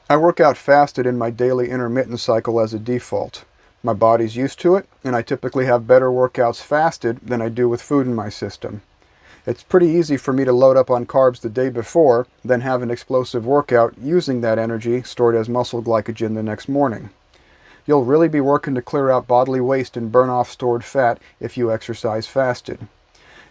I work out fasted in my daily intermittent cycle as a default. My body's used to it, and I typically have better workouts fasted than I do with food in my system. It's pretty easy for me to load up on carbs the day before, then have an explosive workout using that energy stored as muscle glycogen the next morning. You'll really be working to clear out bodily waste and burn off stored fat if you exercise fasted.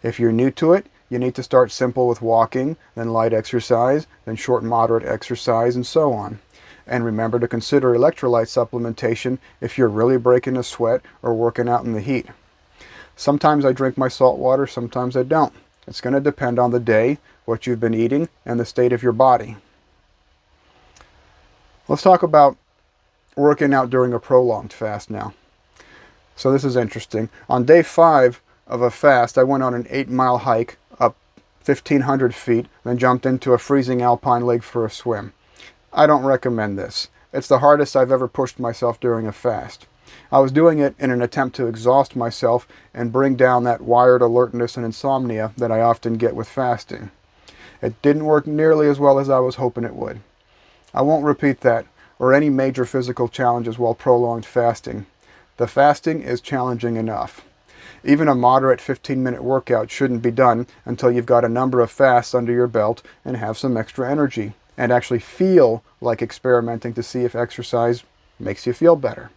If you're new to it, you need to start simple with walking, then light exercise, then short moderate exercise, and so on. And remember to consider electrolyte supplementation if you're really breaking a sweat or working out in the heat. Sometimes I drink my salt water, sometimes I don't. It's going to depend on the day, what you've been eating, and the state of your body. Let's talk about working out during a prolonged fast now. So this is interesting. On day 5 of a fast, I went on an 8-mile hike up 1,500 feet, then jumped into a freezing alpine lake for a swim. I don't recommend this. It's the hardest I've ever pushed myself during a fast. I was doing it in an attempt to exhaust myself and bring down that wired alertness and insomnia that I often get with fasting. It didn't work nearly as well as I was hoping it would. I won't repeat that or any major physical challenges while prolonged fasting. The fasting is challenging enough. Even a moderate 15-minute workout shouldn't be done until you've got a number of fasts under your belt and have some extra energy, and actually feel like experimenting to see if exercise makes you feel better.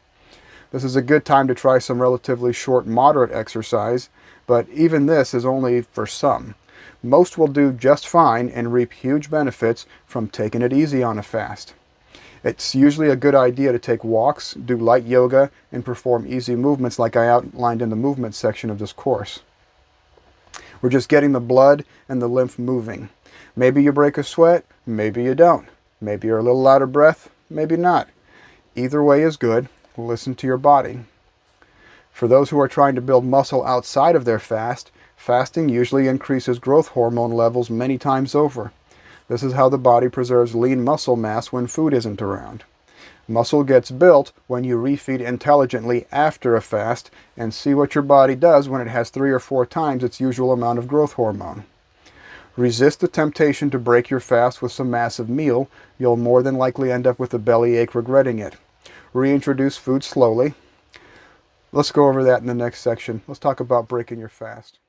This is a good time to try some relatively short, moderate exercise, but even this is only for some. Most will do just fine and reap huge benefits from taking it easy on a fast. It's usually a good idea to take walks, do light yoga, and perform easy movements like I outlined in the movement section of this course. We're just getting the blood and the lymph moving. Maybe you break a sweat, maybe you don't. Maybe you're a little out of breath, maybe not. Either way is good. Listen to your body. For those who are trying to build muscle outside of their fast, fasting usually increases growth hormone levels many times over. This is how the body preserves lean muscle mass when food isn't around. Muscle gets built when you refeed intelligently after a fast, and see what your body does when it has 3 or 4 times its usual amount of growth hormone. Resist the temptation to break your fast with some massive meal. You'll more than likely end up with a bellyache regretting it. Reintroduce food slowly. Let's go over that in the next section. Let's talk about breaking your fast.